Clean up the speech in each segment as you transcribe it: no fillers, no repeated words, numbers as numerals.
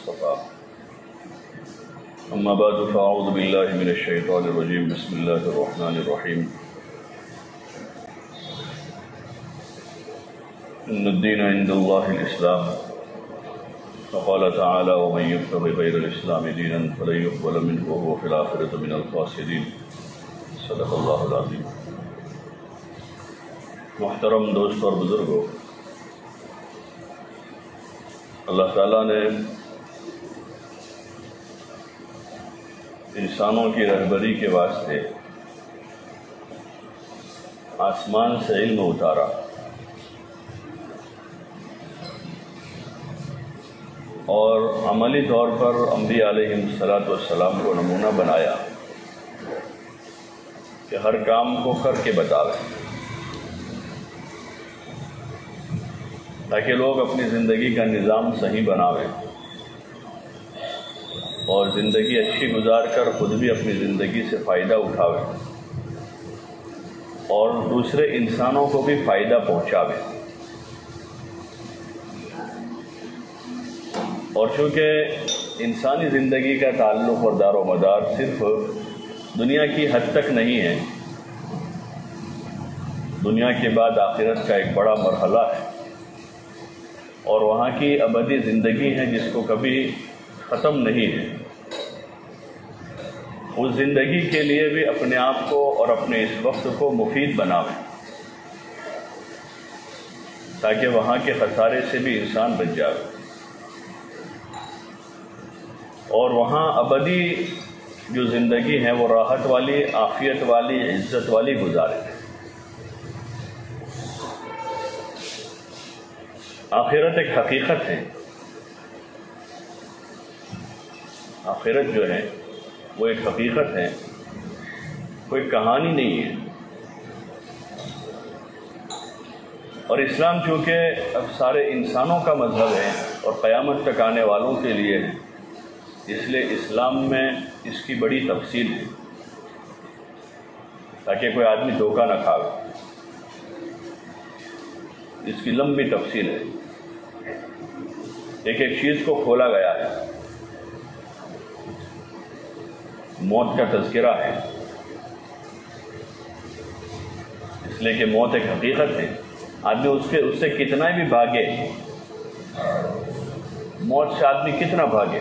اصطفى اما بعد فاعوذ باللہ من الشیطان الرجیم بسم اللہ الرحمن الرحیم ان الدین عند اللہ الاسلام وقال تعالی ومن یبتغ غیر الاسلام دینا فلن يقبل منه وهو في الآخرة من الخاسرین۔ صدق اللہ العظیم۔ محترم دوست اور بزرگوں، اللہ تعالیٰ نے انسانوں کی رہبری کے واسطے آسمان سے علم اتارا اور عملی طور پر انبیاء علیہم السلام کو نمونہ بنایا کہ ہر کام کو کر کے بتاویں تاکہ لوگ اپنی زندگی کا نظام صحیح بناویں اور زندگی اچھی گزار کر خود بھی اپنی زندگی سے فائدہ اٹھاویں اور دوسرے انسانوں کو بھی فائدہ پہنچاویں۔ اور چونکہ انسانی زندگی کا تعلق اور دار و مدار صرف دنیا کی حد تک نہیں ہے، دنیا کے بعد آخرت کا ایک بڑا مرحلہ ہے اور وہاں کی ابدی زندگی ہے جس کو کبھی ختم نہیں ہے۔ اس زندگی کے لیے بھی اپنے آپ کو اور اپنے اس وقت کو مفید بناویں تاکہ وہاں کے خسارے سے بھی انسان بچ جائے اور وہاں ابدی جو زندگی ہے وہ راحت والی، عافیت والی، عزت والی گزارے۔ آخرت ایک حقیقت ہے، آخرت جو ہے وہ ایک حقیقت ہے، کوئی کہانی نہیں ہے۔ اور اسلام چونکہ اب سارے انسانوں کا مذہب ہے اور قیامت تک آنے والوں کے لیے ہے، اس لیے اسلام میں اس کی بڑی تفصیل ہے تاکہ کوئی آدمی دھوکہ نہ کھاوے۔ اس کی لمبی تفصیل ہے، ایک ایک چیز کو کھولا گیا ہے۔ موت کا تذکرہ ہے، اس لیے کہ موت ایک حقیقت ہے۔ آدمی اس سے کتنا بھی بھاگے، موت سے آدمی کتنا بھاگے،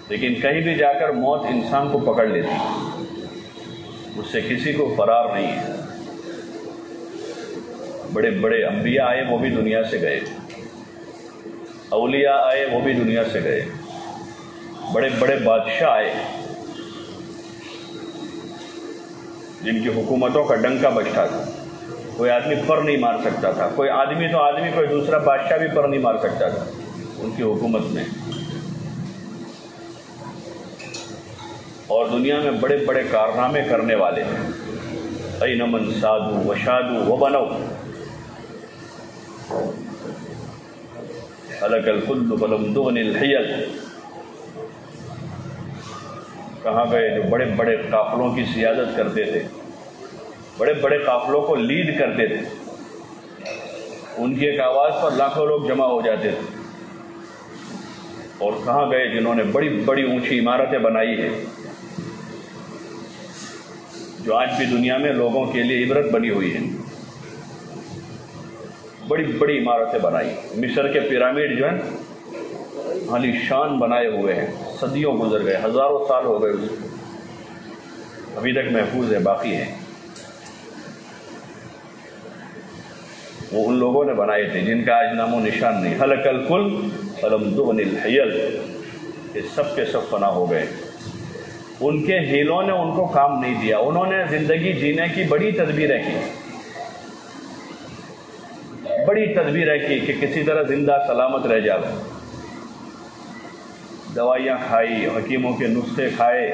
لیکن کہیں بھی جا کر موت انسان کو پکڑ لیتی، اس سے کسی کو فرار نہیں ہے۔ بڑے بڑے انبیاء آئے وہ بھی دنیا سے گئے، اولیاء آئے وہ بھی دنیا سے گئے، بڑے بڑے بادشاہ آئے جن کی حکومتوں کا ڈنکا بجتا تھا، کوئی آدمی پر نہیں مار سکتا تھا، کوئی آدمی کوئی دوسرا بادشاہ بھی پر نہیں مار سکتا تھا ان کی حکومت میں۔ اور دنیا میں بڑے بڑے کارنامے کرنے والے ہیں، اَيْنَ مَنْ سَادُوا وَشَادُوا وَبَنَوْا هَلَكَ الْكُلُّ فَلَمْ تُغْنِ الْحِيَلُ۔ کہاں گئے جو بڑے بڑے قافلوں کی سیادت کرتے تھے، بڑے بڑے قافلوں کو لیڈ کرتے تھے، ان کی ایک آواز پر لاکھوں لوگ جمع ہو جاتے تھے۔ اور کہاں گئے جنہوں نے بڑی بڑی اونچی عمارتیں بنائی ہیں جو آج بھی دنیا میں لوگوں کے لیے عبرت بنی ہوئی ہیں، بڑی بڑی عمارتیں بنائی۔ مصر کے پیرامڈ جو ہیں عالی شان بنائے ہوئے ہیں، صدیوں گزر گئے، ہزاروں سال ہو گئے، اس کو ابھی تک محفوظ ہے، باقی ہیں۔ وہ ان لوگوں نے بنائے تھے جن کا آج نام و نشان نہیں۔ ہلک الکل فلم تغن الحیل، یہ سب کے سب فنا ہو گئے۔ ان کے ہیلوں نے ان کو کام نہیں دیا، انہوں نے زندگی جینے کی بڑی تدبیریں کی، بڑی تدبیریں کی کہ کسی طرح زندہ سلامت رہ جاؤ۔ دوائیاں کھائی، حکیموں کے نسخے کھائے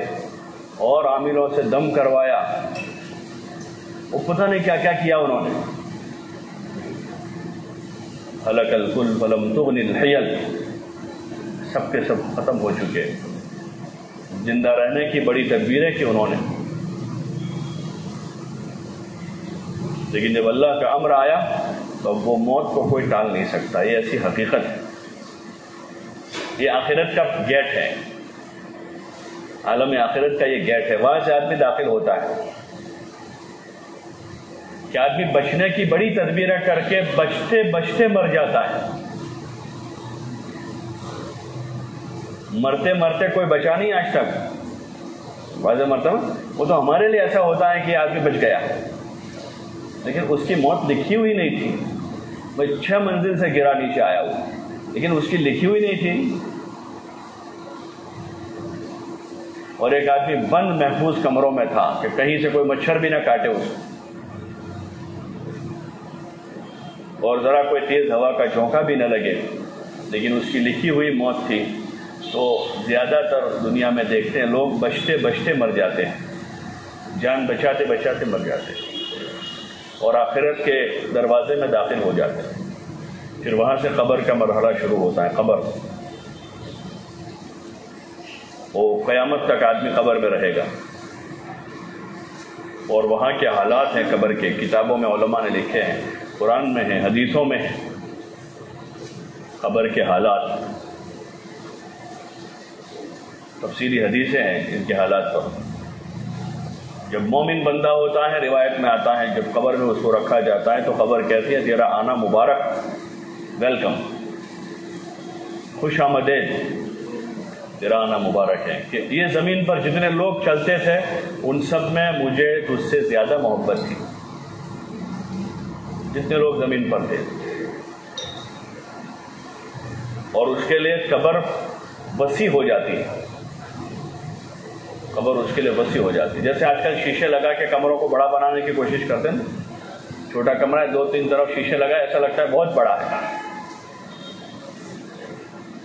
اور عاملوں سے دم کروایا، وہ پتہ نہیں کیا کیا کیا انہوں نے۔ ہلک الکل فلم تغن الحیل، سب کے سب ختم ہو چکے۔ زندہ رہنے کی بڑی تدبیریں کی انہوں نے، لیکن جب اللہ کا امر آیا تو وہ موت کو کوئی ٹال نہیں سکتا، یہ ایسی حقیقت ہے۔ یہ آخرت کا گیٹ ہے، عالم آخرت کا یہ گیٹ ہے، وہاں سے آدمی داخل ہوتا ہے کہ آدمی بچنے کی بڑی تدبیریں کر کے بچتے بچتے مر جاتا ہے، مرتے مرتے کوئی بچا نہیں آج تک، واضح مرتبہ وہ تو ہمارے لیے ایسا ہوتا ہے کہ آدمی بچ گیا، لیکن اس کی موت لکھی ہوئی نہیں تھی، وہ 6 منزل سے گرا نیچے آیا ہوا، لیکن اس کی لکھی ہوئی نہیں تھی۔ اور ایک آدمی بند محفوظ کمروں میں تھا کہ کہیں سے کوئی مچھر بھی نہ کاٹے اس کو، اور ذرا کوئی تیز ہوا کا جھونکا بھی نہ لگے، لیکن اس کی لکھی ہوئی موت تھی۔ تو زیادہ تر دنیا میں دیکھتے ہیں لوگ بچتے بچتے مر جاتے ہیں، جان بچاتے بچاتے مر جاتے ہیں، اور آخرت کے دروازے میں داخل ہو جاتے ہیں۔ پھر وہاں سے قبر کا مرحلہ شروع ہوتا ہے۔ قبر، وہ قیامت تک آدمی قبر میں رہے گا، اور وہاں کے حالات ہیں قبر کے، کتابوں میں علماء نے لکھے ہیں، قرآن میں ہیں، حدیثوں میں ہیں، قبر کے حالات، تفصیلی حدیثیں ہیں ان کے حالات پر۔ جب مومن بندہ ہوتا ہے، روایت میں آتا ہے جب قبر میں اس کو رکھا جاتا ہے تو قبر کہتی ہے تیرا آنا مبارک، ویلکم، خوش آمدید، تیرا آنا مبارک ہے، کہ یہ زمین پر جتنے لوگ چلتے تھے ان سب میں مجھے تجھ سے زیادہ محبت تھی، جتنے لوگ زمین پر تھے، اور اس کے لیے قبر وسیع ہو جاتی ہے، قبر اس کے لیے وسیع ہو جاتی ہے۔ جیسے آج کل شیشے لگا کے کمروں کو بڑا بنانے کی کوشش کرتے ہیں، چھوٹا کمرہ ہے، 2-3 طرف شیشے لگا، ایسا لگتا ہے بہت بڑا ہے،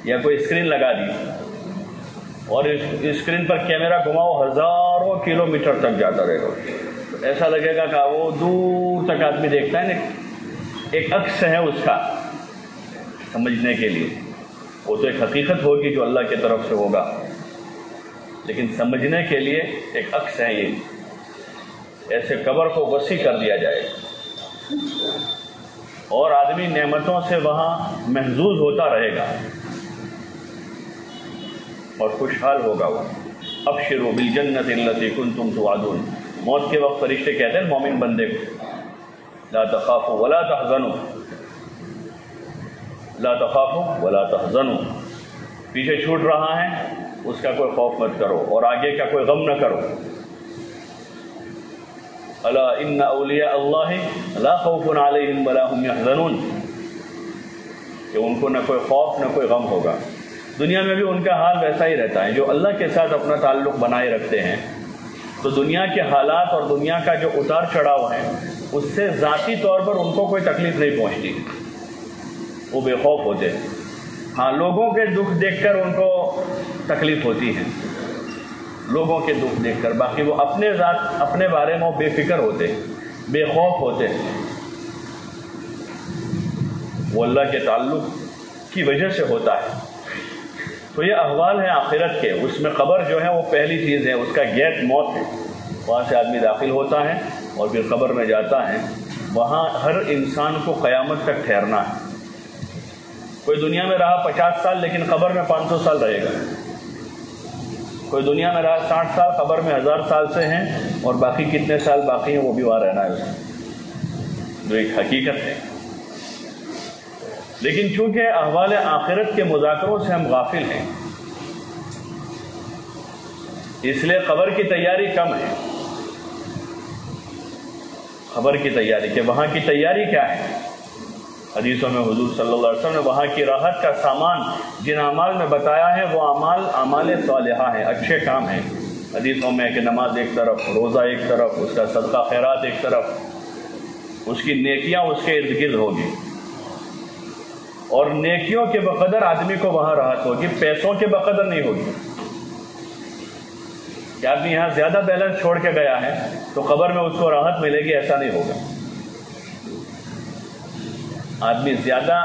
یا کوئی اسکرین لگا دی اور اسکرین پر کیمرہ گھماؤ، ہزاروں کلومیٹر تک جاتا رہے گا، ایسا لگے گا کہ وہ دور تک آدمی دیکھتا ہے نا، ایک عکس ہے اس کا سمجھنے کے لیے، وہ تو ایک حقیقت ہوگی جو اللہ کی طرف سے ہوگا، لیکن سمجھنے کے لیے ایک عکس ہے یہ۔ ایسے قبر کو وسیع کر دیا جائے اور آدمی نعمتوں سے وہاں محظوظ ہوتا رہے گا اور خوشحال ہوگا وہ۔ ابشروا بالجنۃ التی کنتم توعدون، موت کے وقت فرشتے کہتے ہیں مومن بندے کو، لا تخافوا ولا تحزنوا، لا تخافوا ولا تحزنوا، پیچھے چھوٹ رہا ہے اس کا کوئی خوف مت کرو اور آگے کا کوئی غم نہ کرو۔ الا ان اولیاء اللہ لا خوف علیہم ولا هم يحزنون، کہ ان کو نہ کوئی خوف نہ کوئی غم ہوگا۔ دنیا میں بھی ان کا حال ویسا ہی رہتا ہے، جو اللہ کے ساتھ اپنا تعلق بنائے رکھتے ہیں تو دنیا کے حالات اور دنیا کا جو اتار چڑھاؤ ہے اس سے ذاتی طور پر ان کو کوئی تکلیف نہیں پہنچتی، وہ بے خوف ہوتے ہیں۔ ہاں، لوگوں کے دکھ دیکھ کر ان کو تکلیف ہوتی ہے، لوگوں کے دکھ دیکھ کر، باقی وہ اپنے ذات اپنے بارے میں بے فکر ہوتے ہیں، بے خوف ہوتے ہیں، وہ اللہ کے تعلق کی وجہ سے ہوتا ہے۔ تو یہ احوال ہیں آخرت کے، اس میں قبر جو ہے وہ پہلی چیز ہے، اس کا گیٹ موت ہے، وہاں سے آدمی داخل ہوتا ہے اور پھر قبر میں جاتا ہے۔ وہاں ہر انسان کو قیامت تک ٹھہرنا ہے، کوئی دنیا میں رہا 50 سال لیکن قبر میں 500 سال رہے گا، کوئی دنیا میں رہا 60 سال قبر میں 1000 سال سے ہیں، اور باقی کتنے سال باقی ہیں وہ بھی وہاں رہنا ہے اس میں، جو ایک حقیقت ہے۔ لیکن چونکہ احوال آخرت کے مذاکروں سے ہم غافل ہیں، اس لیے قبر کی تیاری کم ہے، قبر کی تیاری کہ وہاں کی تیاری کیا ہے۔ حدیثوں میں حضور صلی اللہ علیہ وسلم نے وہاں کی راحت کا سامان جن اعمال میں بتایا ہے وہ اعمال صالحہ ہیں، اچھے کام ہیں۔ حدیثوں میں کہ نماز ایک طرف، روزہ ایک طرف، اس کا صدقہ خیرات ایک طرف، اس کی نیکیاں اس کے ارد گرد ہوگی، اور نیکیوں کے بقدر آدمی کو وہاں راحت ہوگی، پیسوں کے بقدر نہیں ہوگی۔ کہ آدمی یہاں زیادہ بیلنس چھوڑ کے گیا ہے تو قبر میں اس کو راحت ملے گی، ایسا نہیں ہوگا۔ آدمی زیادہ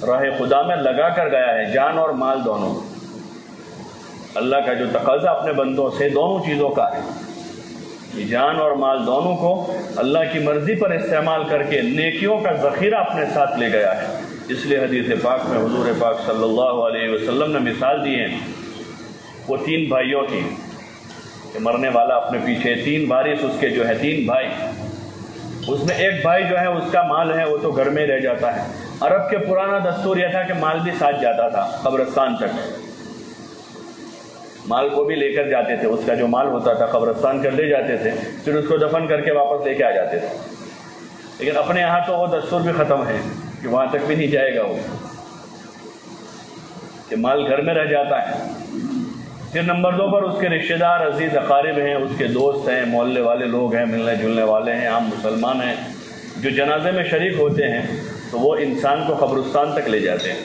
راہ خدا میں لگا کر گیا ہے، جان اور مال دونوں، اللہ کا جو تقاضا اپنے بندوں سے دونوں چیزوں کا ہے، یہ جان اور مال دونوں کو اللہ کی مرضی پر استعمال کر کے نیکیوں کا ذخیرہ اپنے ساتھ لے گیا ہے، اس لیے حدیث پاک میں حضور پاک صلی اللہ علیہ وسلم نے مثال دی ہے وہ 3 بھائیوں کی کہ مرنے والا اپنے پیچھے 3 وارث اس کے جو ہے 3 بھائی، اس میں ایک بھائی جو ہے اس کا مال ہے وہ تو گھر میں رہ جاتا ہے۔ عرب کے پرانا دستور یہ تھا کہ مال بھی ساتھ جاتا تھا قبرستان تک، مال کو بھی لے کر جاتے تھے، اس کا جو مال ہوتا تھا قبرستان کر لے جاتے تھے، پھر اس کو دفن کر کے واپس لے کے آ جاتے تھے۔ لیکن اپنے یہاں تو وہ دستور بھی ختم ہے کہ وہاں تک بھی نہیں جائے گا وہ، کہ مال گھر میں رہ جاتا ہے۔ پھر نمبر 2 پر اس کے رشتہ دار، عزیز اقارب ہیں، اس کے دوست ہیں، محلے والے لوگ ہیں، ملنے جلنے والے ہیں، عام مسلمان ہیں، جو جنازے میں شریک ہوتے ہیں تو وہ انسان کو قبرستان تک لے جاتے ہیں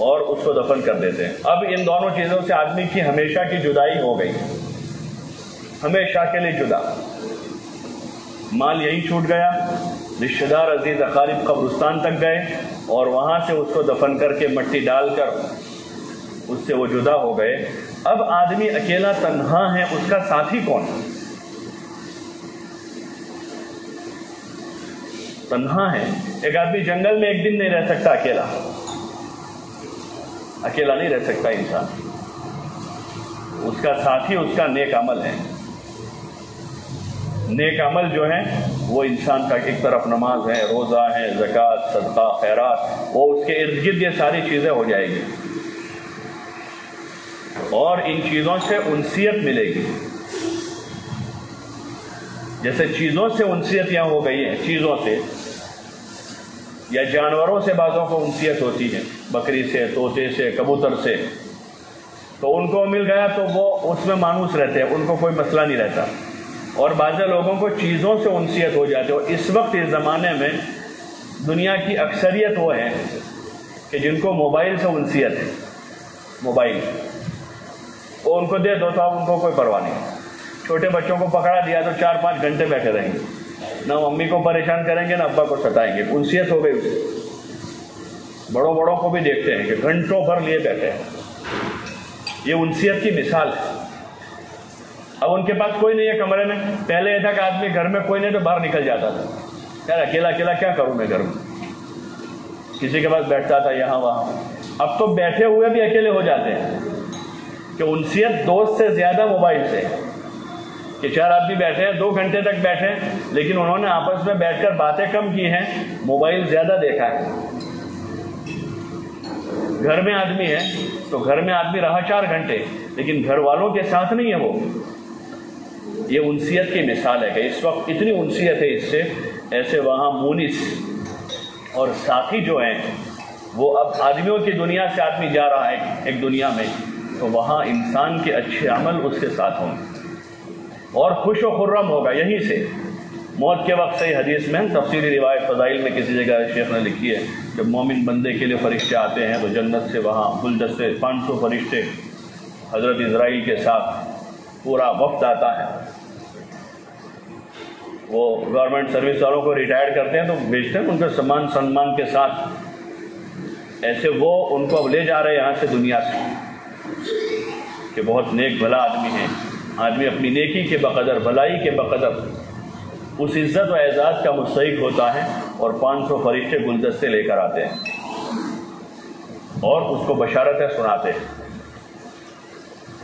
اور اس کو دفن کر دیتے ہیں۔ اب ان دونوں چیزوں سے آدمی کی ہمیشہ کی جدائی ہو گئی، ہمیشہ کے لیے جدا، مال یہی چھوٹ گیا، رشتہ دار عزیز اقارب قبرستان تک گئے اور وہاں سے اس کو دفن کر کے مٹی ڈال کر اس سے وہ جدا ہو گئے۔ اب آدمی اکیلا تنہا ہے، اس کا ساتھی کون ہے؟ تنہا ہے۔ ایک آدمی جنگل میں ایک دن نہیں رہ سکتا اکیلا، اکیلا نہیں رہ سکتا انسان، اس کا ساتھی اس کا نیک عمل ہے۔ نیک عمل جو ہے وہ انسان کا ایک طرف نماز ہے، روزہ ہے، زکوٰۃ، صدقہ، خیرات، وہ اس کے ارد گرد یہ ساری چیزیں ہو جائے گی اور ان چیزوں سے انسیت ملے گی۔ جیسے چیزوں سے انسیت یہاں ہو گئی ہے، چیزوں سے یا جانوروں سے بعضوں کو انسیت ہوتی ہے، بکری سے، طوطے سے، کبوتر سے، تو ان کو مل گیا تو وہ اس میں مانوس رہتے ہیں، ان کو کوئی مسئلہ نہیں رہتا۔ اور بعض لوگوں کو چیزوں سے انسیت ہو جاتے، اور اس وقت اس زمانے میں دنیا کی اکثریت وہ ہے کہ جن کو موبائل سے انسیت ہے، موبائل وہ ان کو دے دو تو اب ان کو کوئی پرواہ نہیں۔ چھوٹے بچوں کو پکڑا دیا تو 4-5 گھنٹے بیٹھے رہیں گے، نہ امی کو پریشان کریں گے نہ ابا کو ستائیں گے، انسیت ہو گئی اسے۔ بڑوں کو بھی دیکھتے ہیں کہ گھنٹوں بھر لیے بیٹھے ہیں، یہ انسیت کی مثال ہے۔ اب ان کے پاس کوئی نہیں ہے کمرے میں، پہلے یہ تھا کہ آدمی گھر میں کوئی نہیں تو باہر نکل جاتا تھا، یار اکیلا اکیلا کیا کروں میں گھر میں، کسی کے پاس بیٹھتا تھا یہاں وہاں۔ اب تو بیٹھے ہوئے بھی اکیلے ہو جاتے ہیں کہ انسیت دوست سے زیادہ موبائل سے، کہ 4 آدمی بیٹھے ہیں 2 گھنٹے تک بیٹھے لیکن انہوں نے آپس میں بیٹھ کر باتیں کم کی ہیں، موبائل زیادہ دیکھا ہے۔ گھر میں آدمی ہے تو گھر میں آدمی رہا 4 گھنٹے لیکن گھر والوں کے ساتھ نہیں ہے وہ۔ یہ انسیت کی مثال ہے کہ اس وقت اتنی انسیت ہے اس سے، ایسے وہاں مونس اور ساتھی جو ہیں وہ اب آدمیوں کی دنیا سے آدمی جا رہا ہے ایک دنیا میں، تو وہاں انسان کے اچھے عمل اس کے ساتھ ہوں گے اور خوش و خرم ہوگا یہیں سے۔ موت کے وقت صحیح حدیث میں تفصیلی روایت فضائل میں کسی جگہ شیخ نے لکھی ہے، جب مومن بندے کے لیے فرشتے آتے ہیں تو جنت سے وہاں گلدستے 500 فرشتے حضرت اسرائیل کے ساتھ پورا وفد آتا ہے۔ وہ گورنمنٹ سروس والوں کو ریٹائر کرتے ہیں تو بھیجتے ہیں ان کے سمان کے ساتھ، ایسے وہ ان کو اب لے جا رہے ہیں یہاں سے دنیا سے کہ بہت نیک بھلا آدمی ہے۔ آدمی اپنی نیکی کے بقدر، بھلائی کے بقدر اس عزت و اعزاز کا مستحق ہوتا ہے، اور 500 فرشتے گلدستے لے کر آتے ہیں اور اس کو بشارتیں سناتے ہیں،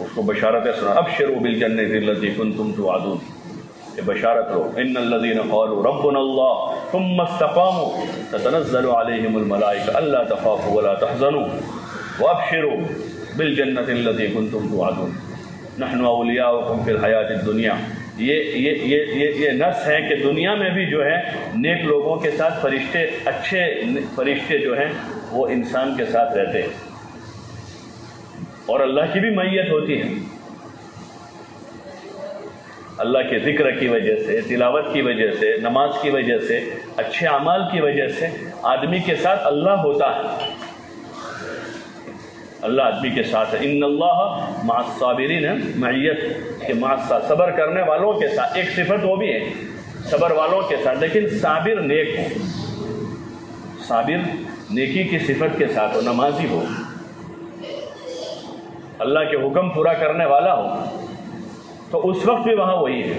اس کو بشارتیں سنا، ابشروا بالجنۃ التی کنتم توعدون، یہ بشارت ہو، ان الذین قالوا ربنا اللہ ثم استقاموا تتنزل علیہم الملائکۃ الا تخافوا ولا تحزنوا وابشروا بالجنۃ التی کنتم توعدون نحن اولیاؤکم فی الحیاۃ الدنیا۔ یہ نص ہے کہ دنیا میں بھی جو ہے نیک لوگوں کے ساتھ فرشتے، اچھے فرشتے جو ہیں وہ انسان کے ساتھ رہتے ہیں اور اللہ کی بھی معیت ہوتی ہے۔ اللہ کے ذکر کی وجہ سے، تلاوت کی وجہ سے، نماز کی وجہ سے، اچھے اعمال کی وجہ سے آدمی کے ساتھ اللہ ہوتا ہے، اللہ آدمی کے ساتھ ہے۔ ان اللہ مع الصابرین، معیت کہ مع صبر کرنے والوں کے ساتھ، ایک صفت وہ بھی ہے صبر والوں کے ساتھ، لیکن صابر نیک ہو، صابر نیکی کی صفت کے ساتھ ہو، نمازی ہو، اللہ کے حکم پورا کرنے والا ہو، تو اس وقت بھی وہاں وہی ہے۔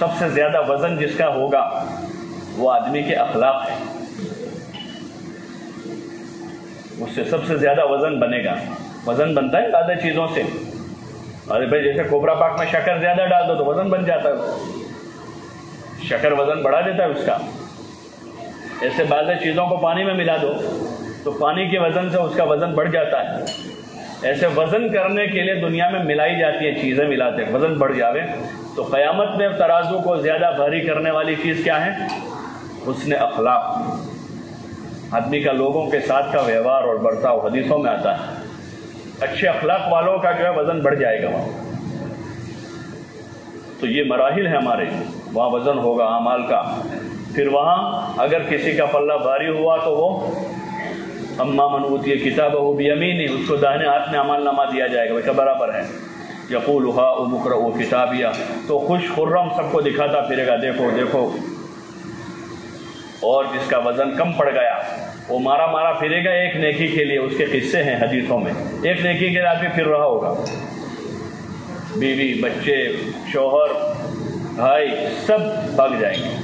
سب سے زیادہ وزن جس کا ہوگا وہ آدمی کے اخلاق ہے، اس سے سب سے زیادہ وزن بنے گا۔ وزن بنتا ہے زیادہ چیزوں سے، ارے بھائی جیسے کھوپرا پاک میں شکر زیادہ ڈال دو تو وزن بن جاتا ہے، شکر وزن بڑھا دیتا ہے اس کا۔ ایسے بعض چیزوں کو پانی میں ملا دو تو پانی کے وزن سے اس کا وزن بڑھ جاتا ہے۔ ایسے وزن کرنے کے لیے دنیا میں ملائی جاتی ہے چیزیں، ملاتے ہیں وزن بڑھ جاوے تو قیامت میں ترازو کو زیادہ بھاری کرنے والی چیز کیا ہے؟ حسن اخلاق، آدمی کا لوگوں کے ساتھ کا ویوہار اور برتاؤ حدیثوں میں آتا ہے، اچھے اخلاق والوں کا جو ہے وزن بڑھ جائے گا وہاں۔ تو یہ مراحل ہیں ہمارے، وہاں وزن ہوگا اعمال کا۔ پھر وہاں اگر کسی کا پلہ بھاری ہوا تو وہ اما من اوتی کتابہ بیمینہ، اس کو داہنے ہاتھ میں عمل نامہ دیا جائے گا، وہ کا برابر ہے۔ یقول ہاؤم اقرؤوا کتابیہ، تو خوش خرم سب کو دکھاتا پھرے گا، دیکھو دیکھو۔ اور جس کا وزن کم پڑ گیا وہ مارا مارا پھرے گا ایک نیکی کے لیے، اس کے قصے ہیں حدیثوں میں، ایک نیکی کے لیے آدمی پھر رہا ہوگا، بیوی بچے شوہر بھائی سب بھاگ جائیں گے۔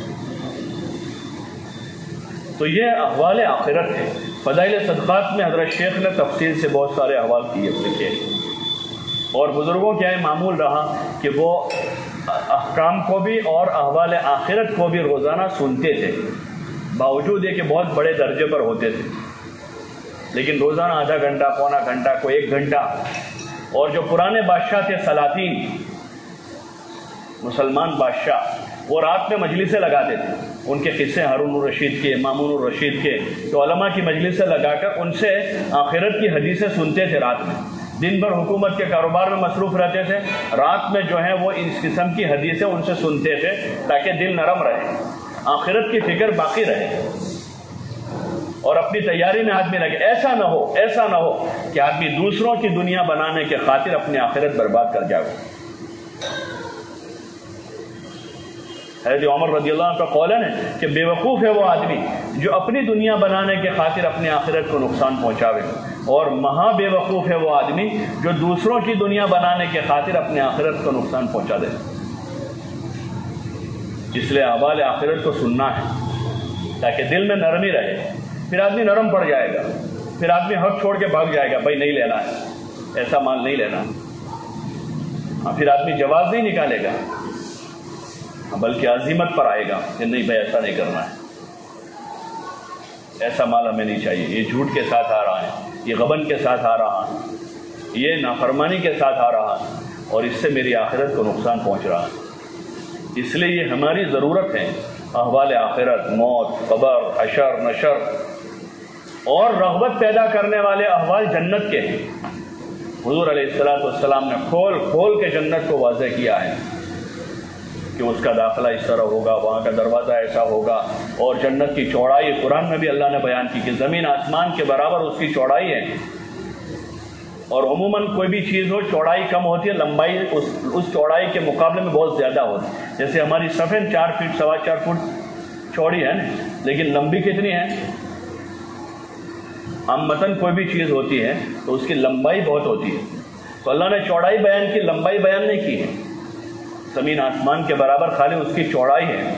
تو یہ احوال آخرت ہے۔ فضائل صدقات میں حضرت شیخ نے تفصیل سے بہت سارے احوال کیے لکھے، اور بزرگوں کیا ہے معمول رہا کہ وہ احکام کو بھی اور احوال آخرت کو بھی روزانہ سنتے تھے، باوجود یہ کہ بہت بڑے درجے پر ہوتے تھے، لیکن روزانہ آدھا گھنٹہ پونا گھنٹہ کوئی 1 گھنٹہ۔ اور جو پرانے بادشاہ تھے سلاطین، مسلمان بادشاہ، وہ رات میں مجلسیں لگاتے تھے، ان کے قصے ہارون الرشید کے، مامون الرشید کے، تو علماء کی مجلسیں لگا کر ان سے آخرت کی حدیثیں سنتے تھے رات میں۔ دن بھر حکومت کے کاروبار میں مصروف رہتے تھے، رات میں جو ہے وہ اس قسم کی حدیثیں ان سے سنتے تھے تاکہ دل نرم رہے، آخرت کی فکر باقی رہے اور اپنی تیاری میں آدمی لگے۔ ایسا نہ ہو کہ آدمی دوسروں کی دنیا بنانے کے خاطر اپنی آخرت برباد کر جائے۔ حضرت عمر رضی اللہ عنہ کا قول ہے کہ بے وقوف ہے وہ آدمی جو اپنی دنیا بنانے کے خاطر اپنی آخرت کو نقصان پہنچاوے، اور مہا بے وقوف ہے وہ آدمی جو دوسروں کی دنیا بنانے کے خاطر اپنی آخرت کو نقصان پہنچا دے۔ اس لیے احوال آخرت کو سننا ہے تاکہ دل میں نرمی رہے، پھر آدمی نرم پڑ جائے گا، پھر آدمی حق چھوڑ کے بھاگ جائے گا، بھائی نہیں لینا ہے، ایسا مال نہیں لینا، پھر آدمی جواز نہیں نکالے گا، بلکہ عزیمت پر آئے گا کہ نہیں بھائی ایسا نہیں کرنا ہے، ایسا مال ہمیں نہیں چاہیے، یہ جھوٹ کے ساتھ آ رہا ہے، یہ غبن کے ساتھ آ رہا ہے، یہ نافرمانی کے ساتھ آ رہا ہے، اور اس سے میری آخرت کو نقصان پہنچ رہا ہے۔ اس لیے یہ ہماری ضرورت ہے، احوال آخرت، موت، قبر، حشر، نشر، اور رغبت پیدا کرنے والے احوال جنت کے ہیں۔ حضور علیہ السلام نے کھول کے جنت کو واضح کیا ہے کہ اس کا داخلہ اس طرح ہوگا، وہاں کا دروازہ ایسا ہوگا، اور جنت کی چوڑائی قرآن میں بھی اللہ نے بیان کی کہ زمین آسمان کے برابر اس کی چوڑائی ہے، اور عموماً کوئی بھی چیز ہو چوڑائی کم ہوتی ہے، لمبائی اس چوڑائی کے مقابلے میں بہت زیادہ ہوتی ہے۔ جیسے ہماری صفیں 4 فٹ 4.25 فٹ چوڑی ہے نا، لیکن لمبی کتنی ہے؟ عامةً کوئی بھی چیز ہوتی ہے تو اس کی لمبائی بہت ہوتی ہے، تو اللہ نے چوڑائی بیان کی، لمبائی بیان نہیں کی ہے۔ زمین آسمان کے برابر خالی اس کی چوڑائی ہے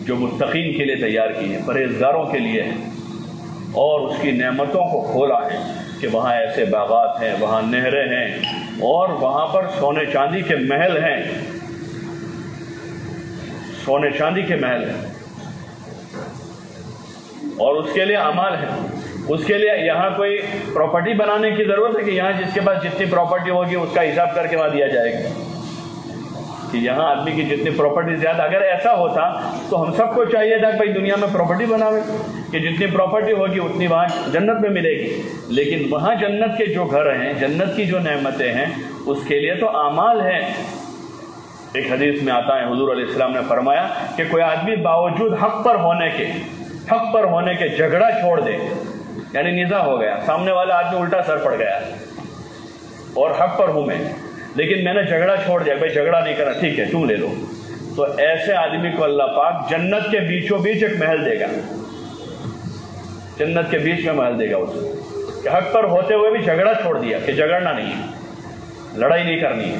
جو متقین کے لیے تیار کی ہے، پرہیزگاروں کے لیے ہے، اور اس کی نعمتوں کو کھولا ہے کہ وہاں ایسے باغات ہیں، وہاں نہریں ہیں، اور وہاں پر سونے چاندی کے محل ہیں، سونے چاندی کے محل ہیں، اور اس کے لیے اعمال ہے۔ اس کے لیے یہاں کوئی پراپرٹی بنانے کی ضرورت ہے کہ یہاں جس کے پاس جتنی پراپرٹی ہوگی اس کا حساب کر کے وہاں دیا جائے گا، کہ یہاں آدمی کی جتنی پراپرٹی زیادہ۔ اگر ایسا ہوتا تو ہم سب کو چاہیے تھا کہ بھائی دنیا میں پراپرٹی بناوے کہ جتنی پراپرٹی ہوگی اتنی وہاں جنت میں ملے گی، لیکن وہاں جنت کے جو گھر ہیں، جنت کی جو نعمتیں ہیں، اس کے لیے تو اعمال ہیں۔ ایک حدیث میں آتا ہے حضور علیہ السلام نے فرمایا کہ کوئی آدمی باوجود حق پر ہونے کے جھگڑا چھوڑ دے، یعنی نزاع ہو گیا، سامنے والا آدمی الٹا سر پڑ گیا اور حق پر ہوں میں، لیکن میں نے جھگڑا چھوڑ دیا، بھائی جھگڑا نہیں کرنا، ٹھیک ہے تم لے لو، تو ایسے آدمی کو اللہ پاک جنت کے بیچوں بیچ ایک محل دے گا، جنت کے بیچ میں محل دے گا اس کو، کہ حق پر ہوتے ہوئے بھی جھگڑا چھوڑ دیا، کہ جھگڑنا نہیں ہے، لڑائی نہیں کرنی ہے۔